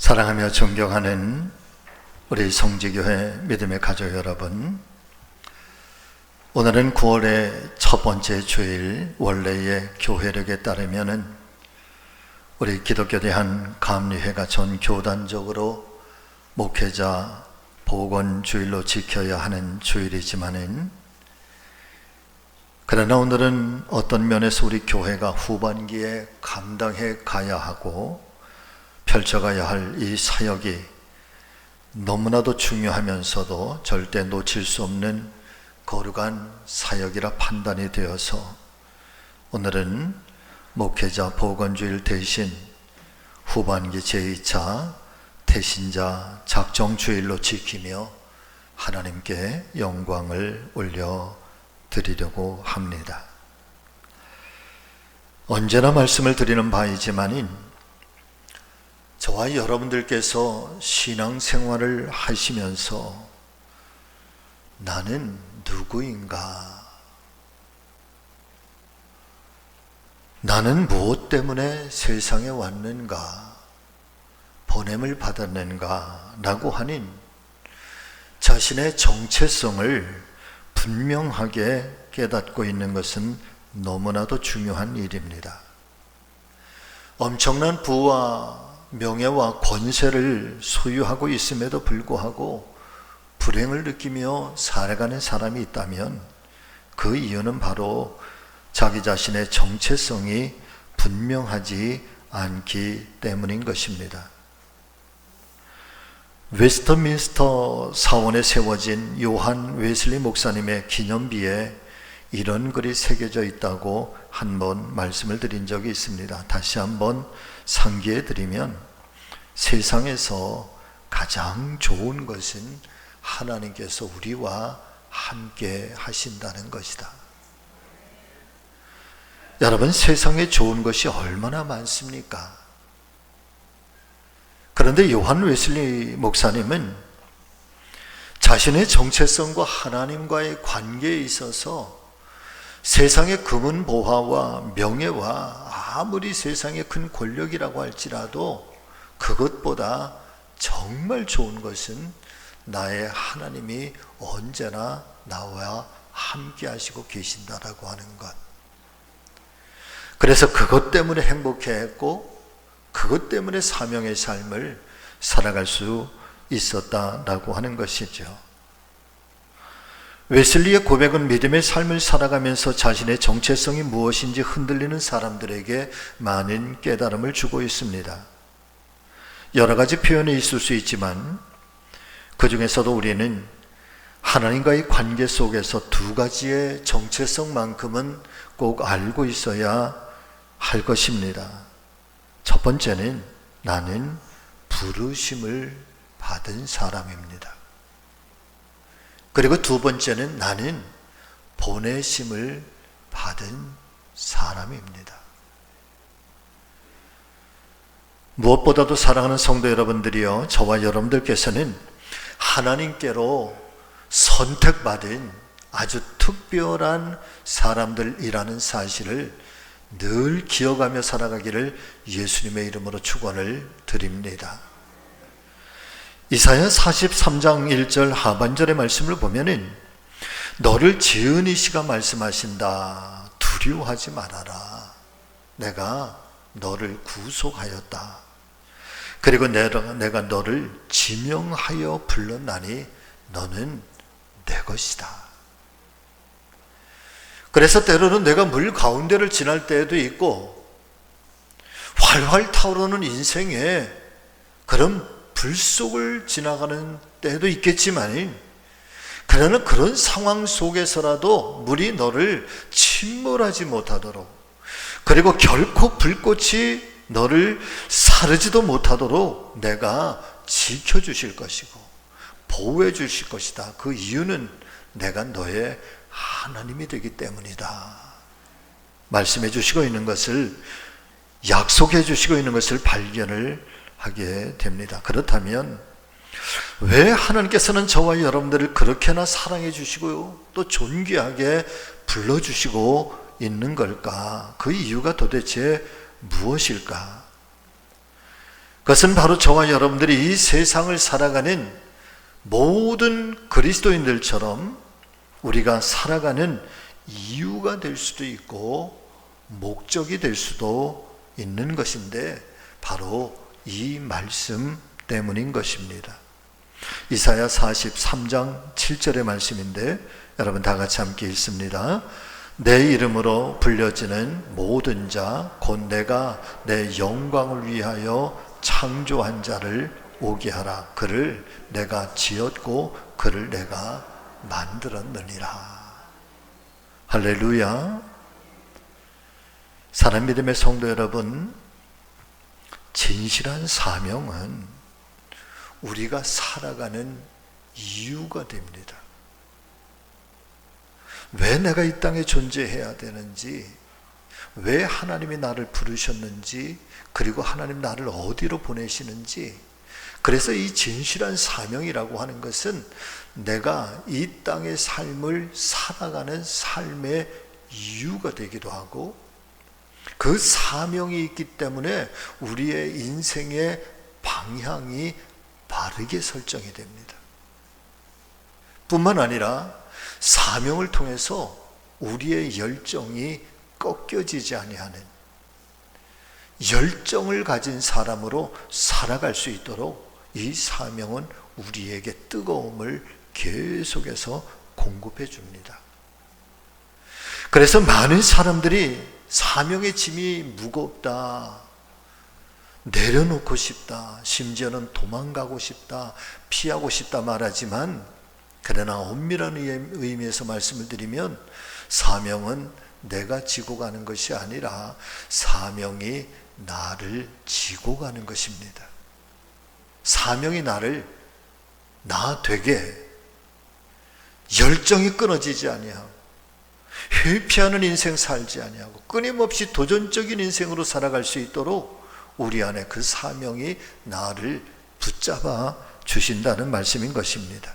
사랑하며 존경하는 우리 성지교회 믿음의 가족 여러분, 오늘은 9월의 첫 번째 주일, 원래의 교회력에 따르면은 우리 기독교 대한 감리회가 전 교단적으로 목회자 복원 주일로 지켜야 하는 주일이지만은, 그러나 오늘은 어떤 면에서 우리 교회가 후반기에 감당해 가야 하고 펼쳐가야 할 이 사역이 너무나도 중요하면서도 절대 놓칠 수 없는 거룩한 사역이라 판단이 되어서 오늘은 목회자 복원주일 대신 후반기 제2차 태신자 작정주일로 지키며 하나님께 영광을 올려드리려고 합니다. 언제나 말씀을 드리는 바이지만은 저와 여러분들께서 신앙생활을 하시면서 나는 누구인가? 나는 무엇 때문에 세상에 왔는가? 보냄을 받았는가? 라고 하는 자신의 정체성을 분명하게 깨닫고 있는 것은 너무나도 중요한 일입니다. 엄청난 부와 명예와 권세를 소유하고 있음에도 불구하고 불행을 느끼며 살아가는 사람이 있다면 그 이유는 바로 자기 자신의 정체성이 분명하지 않기 때문인 것입니다. 웨스트민스터 사원에 세워진 요한 웨슬리 목사님의 기념비에 이런 글이 새겨져 있다고 한 번 말씀을 드린 적이 있습니다. 다시 한번 상기해 드리면, 세상에서 가장 좋은 것은 하나님께서 우리와 함께 하신다는 것이다. 여러분, 세상에 좋은 것이 얼마나 많습니까? 그런데 요한 웨슬리 목사님은 자신의 정체성과 하나님과의 관계에 있어서 세상의 금은 보화와 명예와 아무리 세상에 큰 권력이라고 할지라도 그것보다 정말 좋은 것은 나의 하나님이 언제나 나와 함께 하시고 계신다라고 하는 것. 그래서 그것 때문에 행복해했고 그것 때문에 사명의 삶을 살아갈 수 있었다라고 하는 것이죠. 웨슬리의 고백은 믿음의 삶을 살아가면서 자신의 정체성이 무엇인지 흔들리는 사람들에게 많은 깨달음을 주고 있습니다. 여러 가지 표현이 있을 수 있지만 그 중에서도 우리는 하나님과의 관계 속에서 두 가지의 정체성만큼은 꼭 알고 있어야 할 것입니다. 첫 번째는 나는 부르심을 받은 사람입니다. 그리고 두 번째는 나는 보내심을 받은 사람입니다. 무엇보다도 사랑하는 성도 여러분들이요, 저와 여러분들께서는 하나님께로 선택받은 아주 특별한 사람들이라는 사실을 늘 기억하며 살아가기를 예수님의 이름으로 축원을 드립니다. 이사야 43장 1절 하반절의 말씀을 보면은 너를 지은 이시가 말씀하신다. 두려워하지 말아라. 내가 너를 구속하였다. 그리고 내가 너를 지명하여 불렀나니 너는 내 것이다. 그래서 때로는 내가 물 가운데를 지날 때도 있고 활활 타오르는 인생에 그런 불 속을 지나가는 때도 있겠지만, 그러나 그런 상황 속에서라도 물이 너를 침몰하지 못하도록, 그리고 결코 불꽃이 너를 사르지도 못하도록 내가 지켜주실 것이고 보호해 주실 것이다. 그 이유는 내가 너의 하나님이 되기 때문이다. 말씀해 주시고 있는 것을, 약속해 주시고 있는 것을 발견을 하게 됩니다. 그렇다면 왜 하나님께서는 저와 여러분들을 그렇게나 사랑해 주시고 또 존귀하게 불러주시고 있는 걸까? 그 이유가 도대체 무엇일까? 그것은 바로 저와 여러분들이 이 세상을 살아가는 모든 그리스도인들처럼 우리가 살아가는 이유가 될 수도 있고 목적이 될 수도 있는 것인데 바로 이 말씀 때문인 것입니다. 이사야 43장 7절의 말씀인데 여러분 다 같이 함께 읽습니다. 내 이름으로 불려지는 모든 자 곧 내가 내 영광을 위하여 창조한 자를 오게 하라. 그를 내가 지었고 그를 내가 만들었느니라. 할렐루야. 사랑 믿음의 성도 여러분, 진실한 사명은 우리가 살아가는 이유가 됩니다. 왜 내가 이 땅에 존재해야 되는지, 왜 하나님이 나를 부르셨는지, 그리고 하나님 나를 어디로 보내시는지, 그래서 이 진실한 사명이라고 하는 것은 내가 이 땅의 삶을 살아가는 삶의 이유가 되기도 하고 그 사명이 있기 때문에 우리의 인생의 방향이 바르게 설정이 됩니다. 뿐만 아니라 사명을 통해서 우리의 열정이 꺾여지지 아니하는 열정을 가진 사람으로 살아갈 수 있도록 이 사명은 우리에게 뜨거움을 계속해서 공급해 줍니다. 그래서 많은 사람들이 사명의 짐이 무겁다, 내려놓고 싶다, 심지어는 도망가고 싶다, 피하고 싶다 말하지만, 그러나 엄밀한 의미에서 말씀을 드리면 사명은 내가 지고 가는 것이 아니라 사명이 나를 지고 가는 것입니다. 사명이 나를 나 되게 열정이 끊어지지 아니하고 회피하는 인생 살지 아니하고 끊임없이 도전적인 인생으로 살아갈 수 있도록 우리 안에 그 사명이 나를 붙잡아 주신다는 말씀인 것입니다.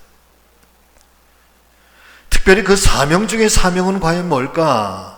특별히 그 사명 중에 사명은 과연 뭘까?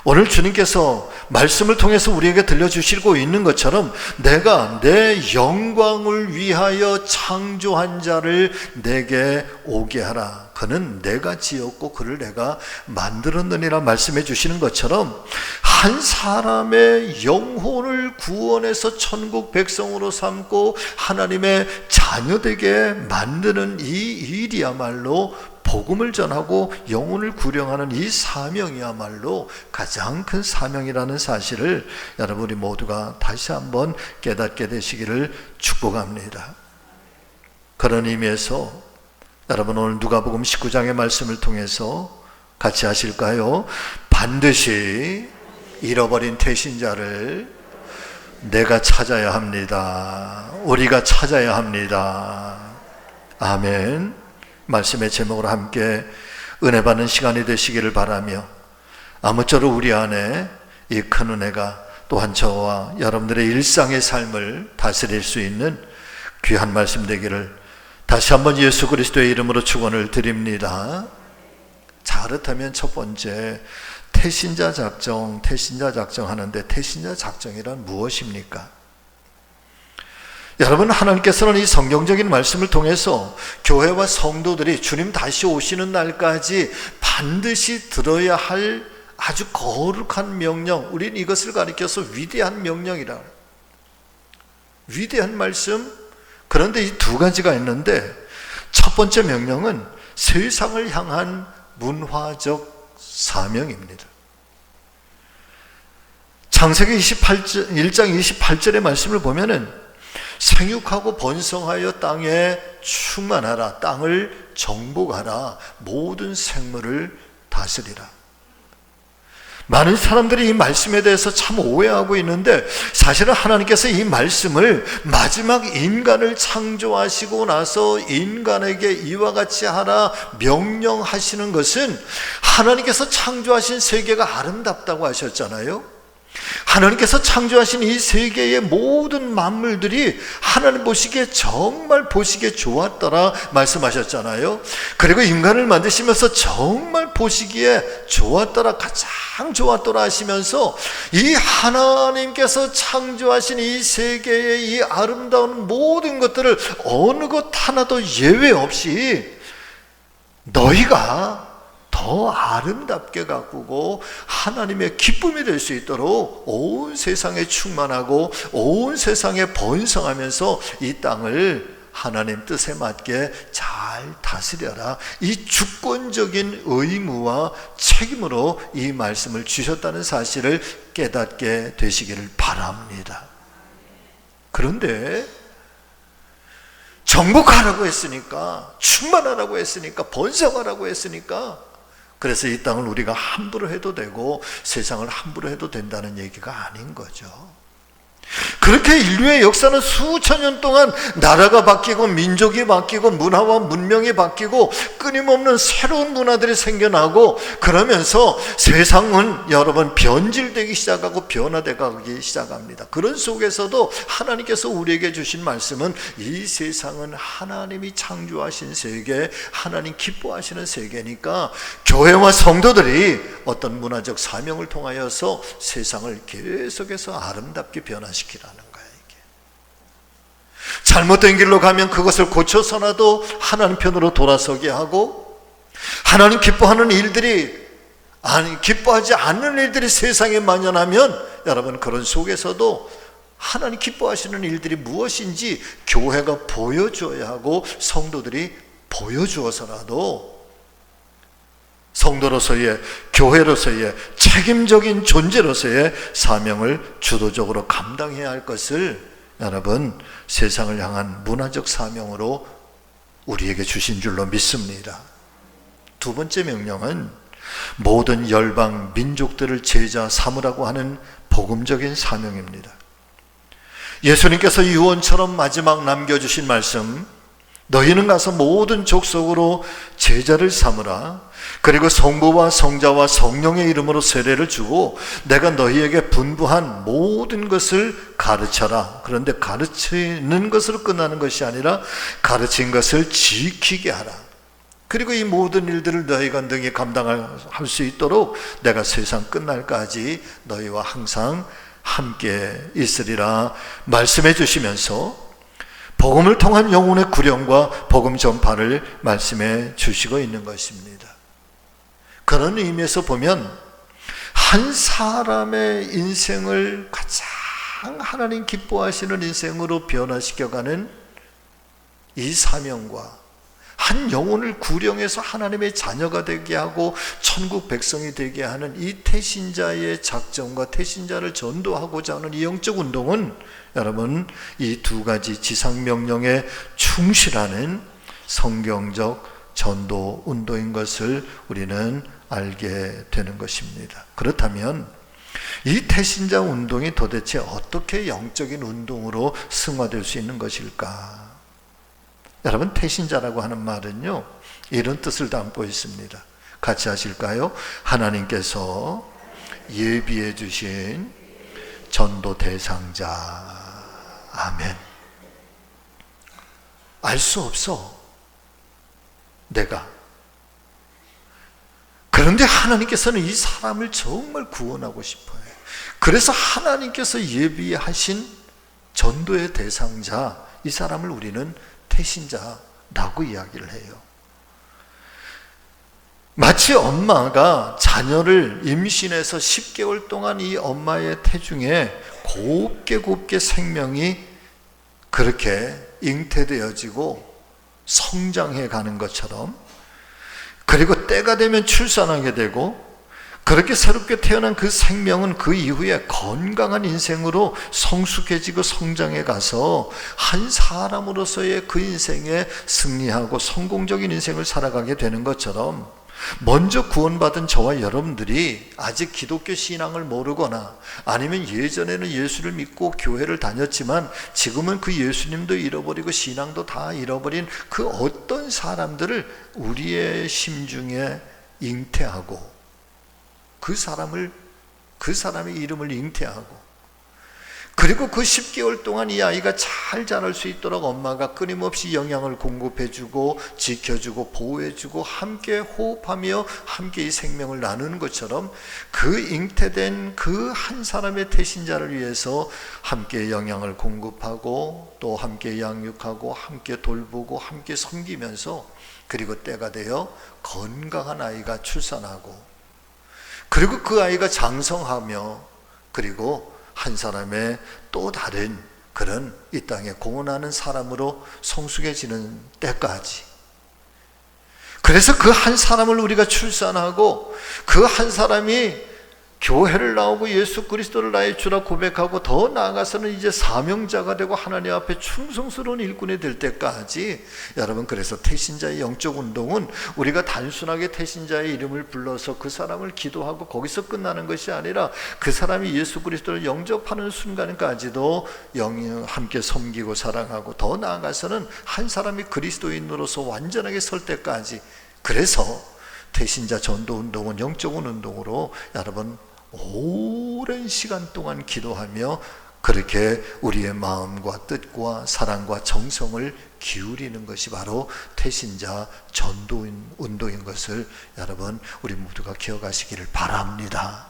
오늘 주님께서 말씀을 통해서 우리에게 들려주시고 있는 것처럼 내가 내 영광을 위하여 창조한 자를 내게 오게 하라. 그는 내가 지었고 그를 내가 만들었느니라 말씀해 주시는 것처럼 한 사람의 영혼을 구원해서 천국 백성으로 삼고 하나님의 자녀되게 만드는 이 일이야말로 복음을 전하고 영혼을 구령하는 이 사명이야말로 가장 큰 사명이라는 사실을 여러분이 모두가 다시 한번 깨닫게 되시기를 축복합니다. 그런 의미에서 여러분 오늘 누가복음 19장의 말씀을 통해서 같이 하실까요? 반드시 잃어버린 태신자를 내가 찾아야 합니다. 우리가 찾아야 합니다. 아멘. 말씀의 제목으로 함께 은혜 받는 시간이 되시기를 바라며 아무쪼록 우리 안에 이 큰 은혜가 또한 저와 여러분들의 일상의 삶을 다스릴 수 있는 귀한 말씀 되기를 다시 한번 예수 그리스도의 이름으로 축원을 드립니다. 자, 그렇다면 첫 번째 태신자 작정 하는데 태신자 작정이란 무엇입니까? 여러분, 하나님께서는 이 성경적인 말씀을 통해서 교회와 성도들이 주님 다시 오시는 날까지 반드시 들어야 할 아주 거룩한 명령, 우린 이것을 가리켜서 위대한 명령이라, 위대한 말씀. 그런데 이 두 가지가 있는데 첫 번째 명령은 세상을 향한 문화적 사명입니다. 창세기 1장 28절의 말씀을 보면은 생육하고 번성하여 땅에 충만하라, 땅을 정복하라, 모든 생물을 다스리라. 많은 사람들이 이 말씀에 대해서 참 오해하고 있는데 사실은 하나님께서 이 말씀을 마지막 인간을 창조하시고 나서 인간에게 이와 같이 하라 명령하시는 것은 하나님께서 창조하신 세계가 아름답다고 하셨잖아요. 하나님께서 창조하신 이 세계의 모든 만물들이 하나님 보시기에 정말 보시기에 좋았더라 말씀하셨잖아요. 그리고 인간을 만드시면서 정말 보시기에 좋았더라, 가장 좋았더라 하시면서 이 하나님께서 창조하신 이 세계의 이 아름다운 모든 것들을 어느 것 하나도 예외 없이 너희가 더 아름답게 가꾸고 하나님의 기쁨이 될 수 있도록 온 세상에 충만하고 온 세상에 번성하면서 이 땅을 하나님 뜻에 맞게 잘 다스려라, 이 주권적인 의무와 책임으로 이 말씀을 주셨다는 사실을 깨닫게 되시기를 바랍니다. 그런데 정복하라고 했으니까, 충만하라고 했으니까, 번성하라고 했으니까, 그래서 이 땅을 우리가 함부로 해도 되고 세상을 함부로 해도 된다는 얘기가 아닌 거죠. 그렇게 인류의 역사는 수천 년 동안 나라가 바뀌고 민족이 바뀌고 문화와 문명이 바뀌고 끊임없는 새로운 문화들이 생겨나고, 그러면서 세상은 여러분 변질되기 시작하고 변화되기 시작합니다. 그런 속에서도 하나님께서 우리에게 주신 말씀은 이 세상은 하나님이 창조하신 세계, 하나님 기뻐하시는 세계니까 교회와 성도들이 어떤 문화적 사명을 통하여서 세상을 계속해서 아름답게 변화시키라는 거야. 이게 잘못된 길로 가면 그것을 고쳐서라도 하나님 편으로 돌아서게 하고, 하나님 기뻐하는 일들이 기뻐하지 않는 일들이 세상에 만연하면 여러분 그런 속에서도 하나님 기뻐하시는 일들이 무엇인지 교회가 보여줘야 하고, 성도들이 보여주어서라도 성도로서의, 교회로서의 책임적인 존재로서의 사명을 주도적으로 감당해야 할 것을 여러분 세상을 향한 문화적 사명으로 우리에게 주신 줄로 믿습니다. 두 번째 명령은 모든 열방 민족들을 제자 삼으라고 하는 복음적인 사명입니다. 예수님께서 유언처럼 마지막 남겨주신 말씀, 너희는 가서 모든 족속으로 제자를 삼으라. 그리고 성부와 성자와 성령의 이름으로 세례를 주고 내가 너희에게 분부한 모든 것을 가르쳐라. 그런데 가르치는 것으로 끝나는 것이 아니라 가르친 것을 지키게 하라. 그리고 이 모든 일들을 너희가 능히 감당할 수 있도록 내가 세상 끝날까지 너희와 항상 함께 있으리라 말씀해 주시면서 복음을 통한 영혼의 구령과 복음 전파를 말씀해 주시고 있는 것입니다. 그런 의미에서 보면 한 사람의 인생을 가장 하나님 기뻐하시는 인생으로 변화시켜가는 이 사명과 한 영혼을 구령해서 하나님의 자녀가 되게 하고 천국 백성이 되게 하는 이 태신자의 작정과 태신자를 전도하고자 하는 이 영적 운동은 여러분 이 두 가지 지상명령에 충실하는 성경적 전도 운동인 것을 우리는 알게 되는 것입니다. 그렇다면 이 태신자 운동이 도대체 어떻게 영적인 운동으로 승화될 수 있는 것일까? 여러분 태신자라고 하는 말은요 이런 뜻을 담고 있습니다. 같이 하실까요? 하나님께서 예비해 주신 전도 대상자. 아멘. 알 수 없어 내가. 그런데 하나님께서는 이 사람을 정말 구원하고 싶어요. 그래서 하나님께서 예비하신 전도의 대상자, 이 사람을 우리는 태신자라고 이야기를 해요. 마치 엄마가 자녀를 임신해서 10개월 동안 이 엄마의 태중에 곱게 생명이 그렇게 잉태되어지고 성장해 가는 것처럼, 그리고 때가 되면 출산하게 되고, 그렇게 새롭게 태어난 그 생명은 그 이후에 건강한 인생으로 성숙해지고 성장해 가서 한 사람으로서의 그 인생에 승리하고 성공적인 인생을 살아가게 되는 것처럼, 먼저 구원받은 저와 여러분들이 아직 기독교 신앙을 모르거나 아니면 예전에는 예수를 믿고 교회를 다녔지만 지금은 그 예수님도 잃어버리고 신앙도 다 잃어버린 그 어떤 사람들을 우리의 심중에 잉태하고 그 사람을 그 사람의 이름을 잉태하고, 그리고 그 10개월 동안 이 아이가 잘 자랄 수 있도록 엄마가 끊임없이 영양을 공급해주고 지켜주고 보호해주고 함께 호흡하며 함께 이 생명을 나누는 것처럼, 그 잉태된 그 한 사람의 태신자를 위해서 함께 영양을 공급하고 또 함께 양육하고 함께 돌보고 함께 섬기면서, 그리고 때가 되어 건강한 아이가 출산하고, 그리고 그 아이가 장성하며, 그리고 한 사람의 또 다른 그런 이 땅에 공헌하는 사람으로 성숙해지는 때까지, 그래서 그 한 사람을 우리가 출산하고 그 한 사람이 교회를 나오고 예수 그리스도를 나의 주라 고백하고 더 나아가서는 이제 사명자가 되고 하나님 앞에 충성스러운 일꾼이 될 때까지, 여러분, 그래서 태신자의 영적 운동은 우리가 단순하게 태신자의 이름을 불러서 그 사람을 기도하고 거기서 끝나는 것이 아니라, 그 사람이 예수 그리스도를 영접하는 순간까지도 함께 섬기고 사랑하고, 더 나아가서는 한 사람이 그리스도인으로서 완전하게 설 때까지. 그래서 태신자 전도 운동은 영적인 운동으로 여러분 오랜 시간 동안 기도하며 그렇게 우리의 마음과 뜻과 사랑과 정성을 기울이는 것이 바로 태신자 전도 운동인 것을 여러분 우리 모두가 기억하시기를 바랍니다.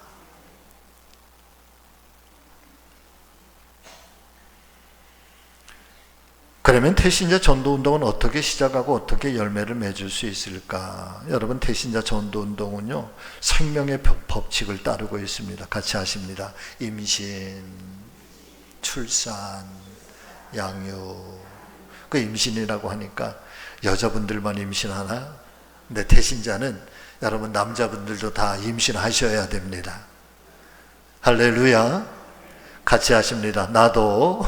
그러면 태신자 전도운동은 어떻게 시작하고 어떻게 열매를 맺을 수 있을까? 여러분, 태신자 전도운동은요, 생명의 법칙을 따르고 있습니다. 같이 하십니다. 임신, 출산, 양육. 그 임신이라고 하니까 여자분들만 임신하나? 근데 태신자는 여러분 남자분들도 다 임신하셔야 됩니다. 할렐루야. 같이 하십니다. 나도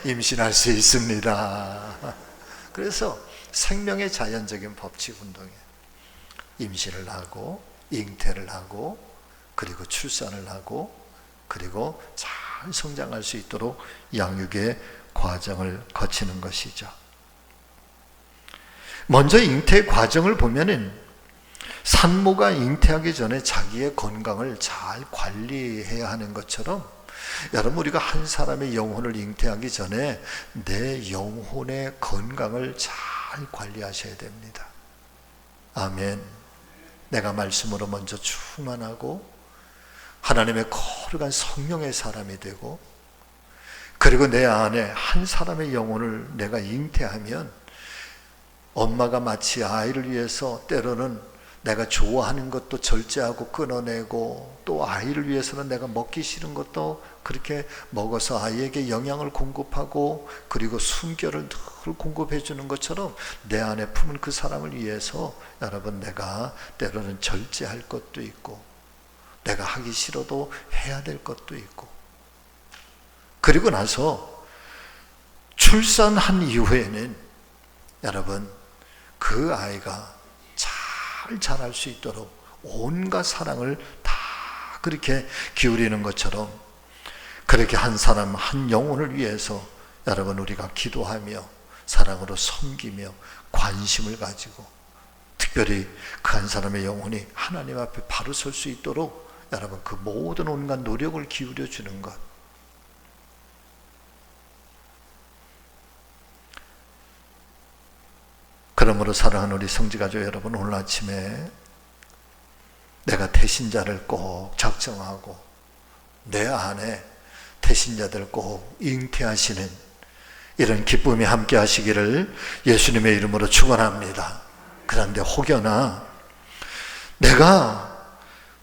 임신할 수 있습니다. 그래서 생명의 자연적인 법칙 운동에 임신을 하고 잉태를 하고 그리고 출산을 하고 그리고 잘 성장할 수 있도록 양육의 과정을 거치는 것이죠. 먼저 잉태 과정을 보면은 산모가 잉태하기 전에 자기의 건강을 잘 관리해야 하는 것처럼, 여러분, 우리가 한 사람의 영혼을 잉태하기 전에 내 영혼의 건강을 잘 관리하셔야 됩니다. 아멘. 내가 말씀으로 먼저 충만하고 하나님의 거룩한 성령의 사람이 되고, 그리고 내 안에 한 사람의 영혼을 내가 잉태하면 엄마가 마치 아이를 위해서 때로는 내가 좋아하는 것도 절제하고 끊어내고, 또 아이를 위해서는 내가 먹기 싫은 것도 그렇게 먹어서 아이에게 영양을 공급하고, 그리고 숨결을 늘 공급해 주는 것처럼 내 안에 품은 그 사람을 위해서 여러분 내가 때로는 절제할 것도 있고, 내가 하기 싫어도 해야 될 것도 있고, 그리고 나서 출산한 이후에는 여러분 그 아이가 잘 자랄 수 있도록 온갖 사랑을 다 그렇게 기울이는 것처럼, 그렇게 한 사람 한 영혼을 위해서 여러분 우리가 기도하며 사랑으로 섬기며 관심을 가지고, 특별히 그 한 사람의 영혼이 하나님 앞에 바로 설 수 있도록 여러분 그 모든 온갖 노력을 기울여 주는 것. 그러므로 사랑하는 우리 성지가족 여러분, 오늘 아침에 내가 태신자를 꼭 작정하고 내 안에 태신자들 꼭 잉태하시는 이런 기쁨이 함께 하시기를 예수님의 이름으로 축원합니다. 그런데 혹여나 내가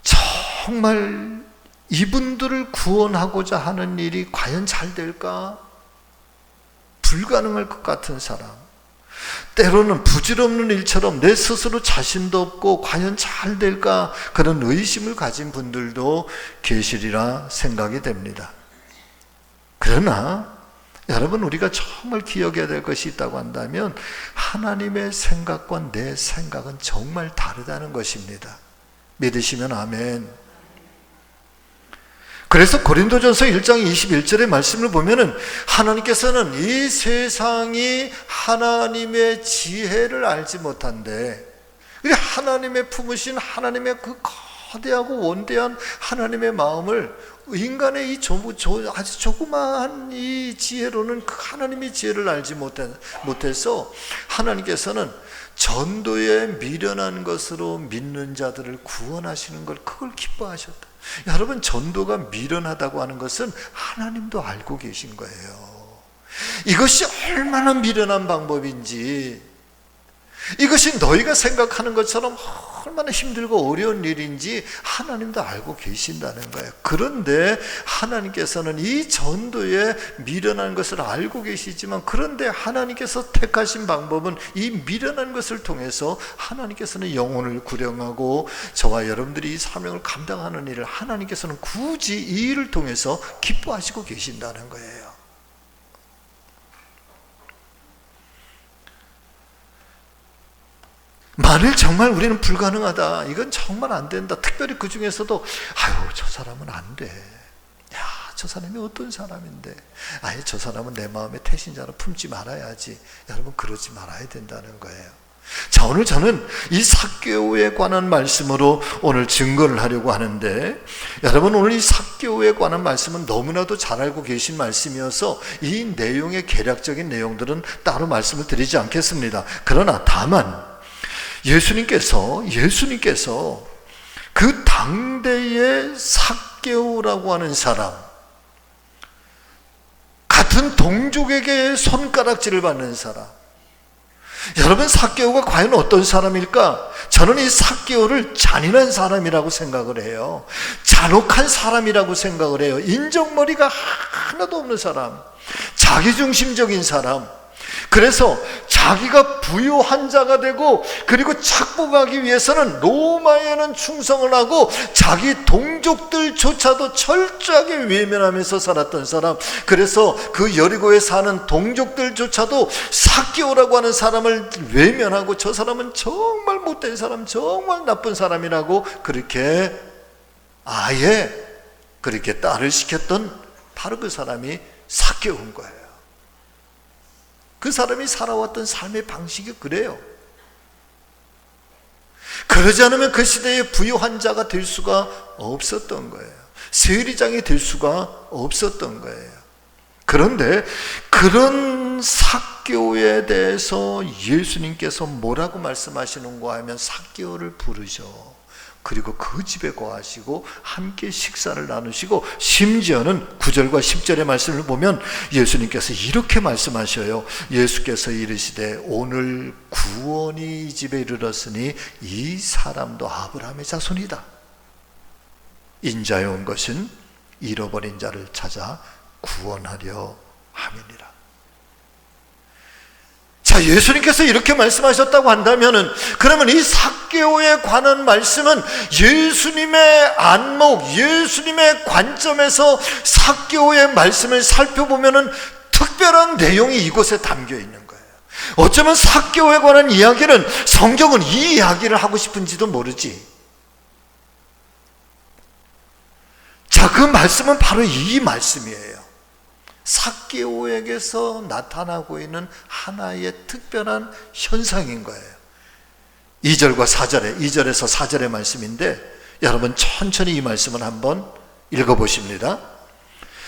정말 이분들을 구원하고자 하는 일이 과연 잘 될까? 불가능할 것 같은 사람, 때로는 부질없는 일처럼 내 스스로 자신도 없고 과연 잘 될까, 그런 의심을 가진 분들도 계시리라 생각이 됩니다. 그러나 여러분, 우리가 정말 기억해야 될 것이 있다고 한다면 하나님의 생각과 내 생각은 정말 다르다는 것입니다. 믿으시면 아멘. 그래서 고린도전서 1장 21절의 말씀을 보면은 하나님께서는 이 세상이 하나님의 지혜를 알지 못한데, 하나님의 품으신 하나님의 그 거대하고 원대한 하나님의 마음을 인간의 이 아주 조그마한 이 지혜로는 그 하나님의 지혜를 알지 못해서 하나님께서는 전도에 미련한 것으로 믿는 자들을 구원하시는 걸 그걸 기뻐하셨다. 여러분, 전도가 미련하다고 하는 것은 하나님도 알고 계신 거예요. 이것이 얼마나 미련한 방법인지, 이것이 너희가 생각하는 것처럼 얼마나 힘들고 어려운 일인지 하나님도 알고 계신다는 거예요. 그런데 하나님께서는 이 전도에 미련한 것을 알고 계시지만, 그런데 하나님께서 택하신 방법은 이 미련한 것을 통해서 하나님께서는 영혼을 구령하고 저와 여러분들이 이 사명을 감당하는 일을 하나님께서는 굳이 이 일을 통해서 기뻐하시고 계신다는 거예요. 만일 정말 우리는 불가능하다, 이건 정말 안 된다, 특별히 그 중에서도 저 사람은 안 돼, 저 사람이 어떤 사람인데, 저 사람은 내 마음에 태신자로 품지 말아야지. 여러분, 그러지 말아야 된다는 거예요. 자, 오늘 저는 이 삭개오에 관한 말씀으로 오늘 증거를 하려고 하는데, 여러분, 오늘 이 삭개오에 관한 말씀은 너무나도 잘 알고 계신 말씀이어서 이 내용의 개략적인 내용들은 따로 말씀을 드리지 않겠습니다. 그러나 다만 예수님께서 그 당대의 삭개오라고 하는 사람, 같은 동족에게 손가락질을 받는 사람, 여러분, 삭개오가 과연 어떤 사람일까? 저는 이 삭개오를 잔인한 사람이라고 생각을 해요. 잔혹한 사람이라고 생각을 해요. 인정머리가 하나도 없는 사람, 자기중심적인 사람, 그래서 자기가 부유한 자가 되고, 그리고 착복하기 위해서는 로마에는 충성을 하고 자기 동족들조차도 철저하게 외면하면서 살았던 사람, 그래서 그 여리고에 사는 동족들조차도 삭개오라고 하는 사람을 외면하고 저 사람은 정말 못된 사람, 정말 나쁜 사람이라고 그렇게 아예 그렇게 딸을 시켰던 바로 그 사람이 삭개오인 거예요. 그 사람이 살아왔던 삶의 방식이 그래요. 그러지 않으면 그 시대에 부유한 자가 될 수가 없었던 거예요. 세리장이 될 수가 없었던 거예요. 그런데 그런 삭개오에 대해서 예수님께서 뭐라고 말씀하시는가 하면, 삭개오를 부르셔. 그리고 그 집에 거하시고 함께 식사를 나누시고, 심지어는 9절과 10절의 말씀을 보면 예수님께서 이렇게 말씀하셔요. 예수께서 이르시되 오늘 구원이 이 집에 이르렀으니 이 사람도 아브라함의 자손이다. 인자에 온 것은 잃어버린 자를 찾아 구원하려 함이니라. 자, 예수님께서 이렇게 말씀하셨다고 한다면은, 그러면 이 삭개오에 관한 말씀은 예수님의 안목, 예수님의 관점에서 삭개오의 말씀을 살펴보면은 특별한 내용이 이곳에 담겨 있는 거예요. 어쩌면 삭개오에 관한 이야기는 성경은 이 이야기를 하고 싶은지도 모르지. 자, 그 말씀은 바로 이 말씀이에요. 삭개오에게서 나타나고 있는 하나의 특별한 현상인 거예요. 2절과 4절에, 2절에서 4절의 말씀인데, 여러분 천천히 이 말씀을 한번 읽어보십니다.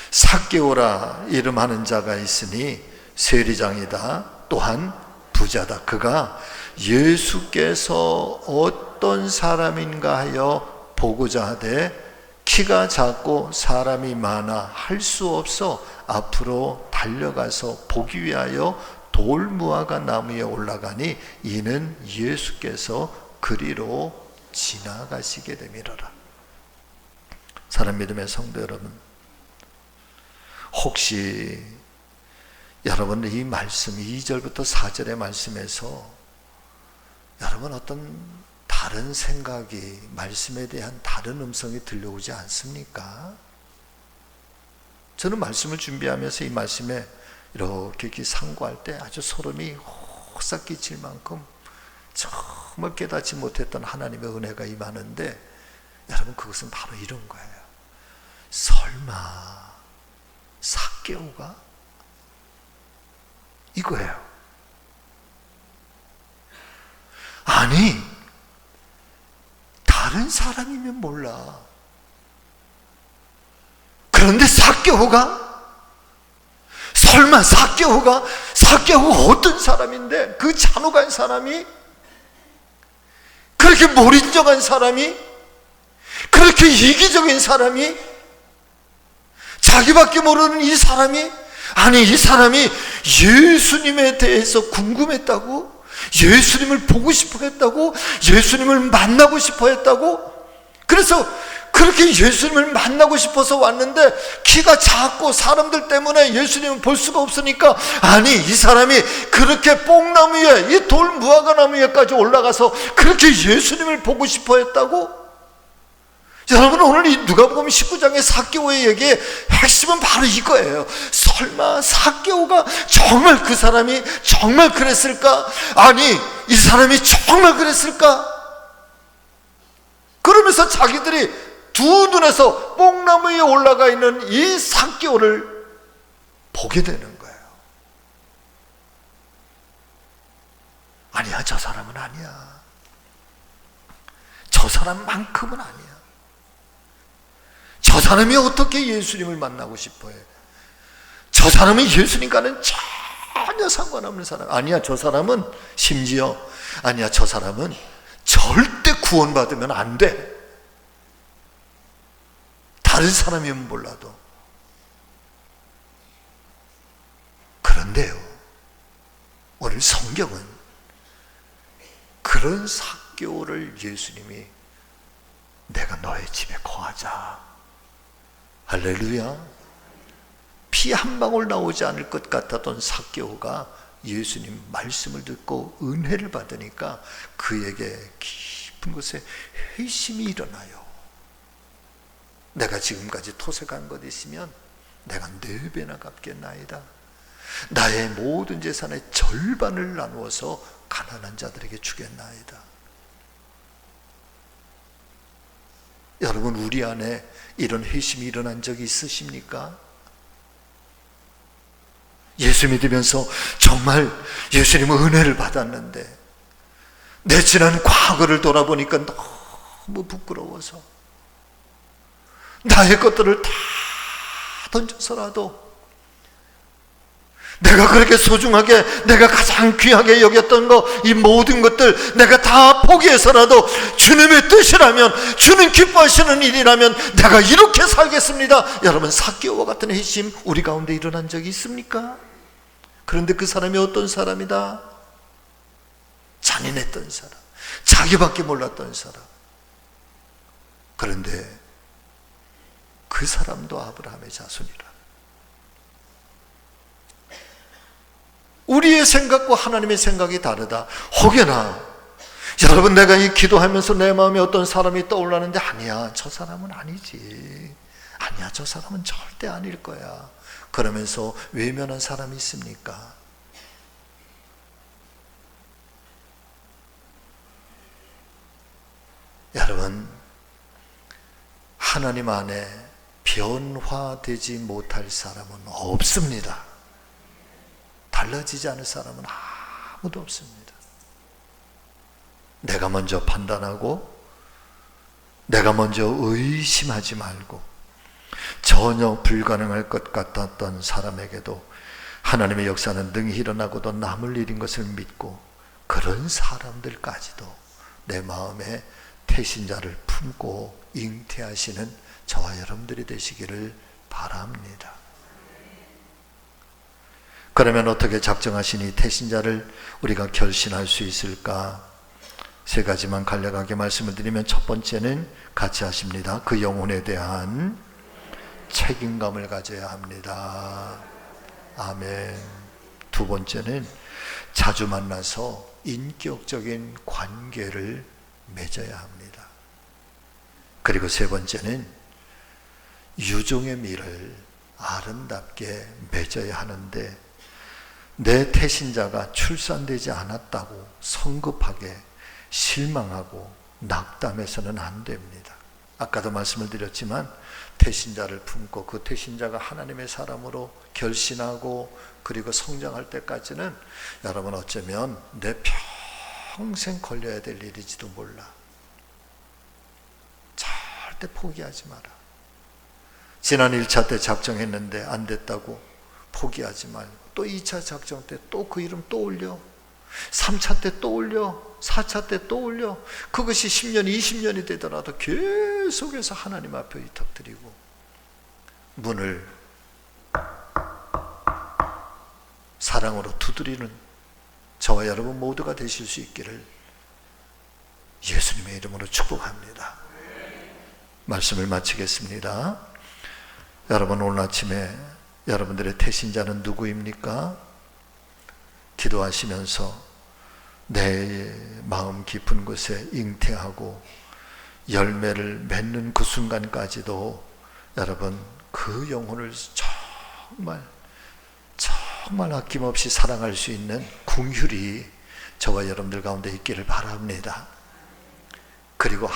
삭개오라 이름하는 자가 있으니 세리장이다. 또한 부자다. 그가 예수께서 어떤 사람인가 하여 보고자 하되 키가 작고 사람이 많아 할 수 없어 앞으로 달려가서 보기 위하여 돌무화과 나무에 올라가니 이는 예수께서 그리로 지나가시게 되미러라. 사랑 믿음의 성도 여러분, 혹시 여러분 이 말씀 2절부터 4절의 말씀에서 여러분 어떤 다른 생각이, 말씀에 대한 다른 음성이 들려오지 않습니까? 저는 말씀을 준비하면서 이 말씀에 이렇게 상고할 때 아주 소름이 호싹 끼칠 만큼 정말 깨닫지 못했던 하나님의 은혜가 임하는데, 여러분 그것은 바로 이런 거예요. 설마 삭개오가 이거예요. 아니, 다른 사람이면 몰라. 그런데 삭개오가, 설마 삭개오가 어떤 사람인데, 그 잔혹한 사람이, 그렇게 몰인정한 사람이, 그렇게 이기적인 사람이, 자기밖에 모르는 이 사람이, 아니 이 사람이 예수님에 대해서 궁금했다고? 예수님을 보고 싶어 했다고? 예수님을 만나고 싶어 했다고? 그래서 그렇게 예수님을 만나고 싶어서 왔는데 키가 작고 사람들 때문에 예수님을 볼 수가 없으니까, 아니 이 사람이 그렇게 뽕나무 위에, 이 돌 무화과나무 위에까지 올라가서 그렇게 예수님을 보고 싶어 했다고? 여러분, 오늘 이 누가복음 19장의 삭개오의 얘기의 핵심은 바로 이거예요. 설마 삭개오가 정말 그 사람이 정말 그랬을까? 아니 이 사람이 정말 그랬을까? 그러면서 자기들이 두 눈에서 뽕나무 위에 올라가 있는 이 삭개오를 보게 되는 거예요. 아니야, 저 사람은 아니야. 저 사람만큼은 아니야. 저 사람이 어떻게 예수님을 만나고 싶어해? 저 사람은 예수님과는 전혀 상관없는 사람. 아니야, 저 사람은 심지어, 아니야, 저 사람은 절대 구원받으면 안 돼. 다른 사람이면 몰라도. 그런데요, 오늘 성경은 그런 삭개오를 예수님이 내가 너의 집에 거하자, 할렐루야, 피 한 방울 나오지 않을 것 같았던 삭개오가 예수님 말씀을 듣고 은혜를 받으니까 그에게 깊은 곳에 회심이 일어나요. 내가 지금까지 토색한 것 있으면 내가 4배나 갚겠나이다. 나의 모든 재산의 절반을 나누어서 가난한 자들에게 주겠나이다. 여러분, 우리 안에 이런 회심이 일어난 적이 있으십니까? 예수 믿으면서 정말 예수님의 은혜를 받았는데 내 지난 과거를 돌아보니까 너무 부끄러워서 나의 것들을 다 던져서라도, 내가 그렇게 소중하게, 내가 가장 귀하게 여겼던 거, 이 모든 것들 내가 다 포기해서라도 주님의 뜻이라면, 주님 기뻐하시는 일이라면 내가 이렇게 살겠습니다. 여러분, 삭개오와 같은 회심 우리 가운데 일어난 적이 있습니까? 그런데 그 사람이 어떤 사람이다? 잔인했던 사람, 자기밖에 몰랐던 사람. 그런데 그 사람도 아브라함의 자손이라. 우리의 생각과 하나님의 생각이 다르다. 혹여나 여러분, 내가 이 기도하면서 내 마음에 어떤 사람이 떠올랐는데, 아니야, 저 사람은 아니지, 아니야, 저 사람은 절대 아닐 거야, 그러면서 외면한 사람이 있습니까? 여러분, 하나님 안에 변화되지 못할 사람은 없습니다. 달라지지 않을 사람은 아무도 없습니다. 내가 먼저 판단하고 내가 먼저 의심하지 말고 전혀 불가능할 것 같았던 사람에게도 하나님의 역사는 능히 일어나고도 남을 일인 것을 믿고, 그런 사람들까지도 내 마음에 태신자를 품고 잉태하시는 저와 여러분들이 되시기를 바랍니다. 그러면 어떻게 작정하시니 태신자를 우리가 결신할 수 있을까? 3가지만 간략하게 말씀을 드리면, 첫 번째는 같이 하십니다. 그 영혼에 대한 책임감을 가져야 합니다. 아멘. 2번째는 자주 만나서 인격적인 관계를 맺어야 합니다. 그리고 3번째는 유종의 미를 아름답게 맺어야 하는데, 내 태신자가 출산되지 않았다고 성급하게 실망하고 낙담해서는 안 됩니다. 아까도 말씀을 드렸지만 태신자를 품고 그 태신자가 하나님의 사람으로 결신하고 그리고 성장할 때까지는 여러분, 어쩌면 내 평생 걸려야 될 일일지도 몰라. 절대 포기하지 마라. 지난 1차 때 작정했는데 안 됐다고 포기하지 말고 또 2차 작정 때 또 그 이름 또 올려. 3차 때 또 올려. 4차 때 또 올려. 그것이 10년, 20년이 되더라도 계속해서 하나님 앞에 의탁드리고 문을 사랑으로 두드리는 저와 여러분 모두가 되실 수 있기를 예수님의 이름으로 축복합니다. 말씀을 마치겠습니다. 여러분, 오늘 아침에 여러분들의 태신자는 누구입니까? 기도하시면서 내 마음 깊은 곳에 잉태하고 열매를 맺는 그 순간까지도 여러분 그 영혼을 정말 아낌없이 사랑할 수 있는 긍휼이 저와 여러분들 가운데 있기를 바랍니다. 그리고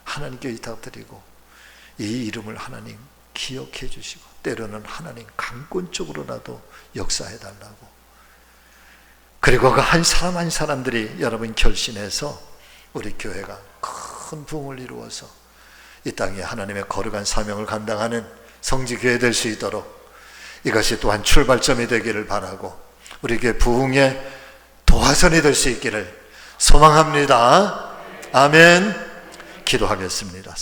하나님께 의탁드리고 이 이름을 하나님 기억해 주시고 때로는 하나님 강권적으로라도 역사해 달라고. 그리고 그 한 사람 한 사람들이 여러분 결신해서 우리 교회가 큰 부흥을 이루어서 이 땅에 하나님의 거룩한 사명을 감당하는 성지교회 될 수 있도록 이것이 또한 출발점이 되기를 바라고 우리 교회 부흥의 도화선이 될 수 있기를 소망합니다. 아멘. 기도하겠습니다.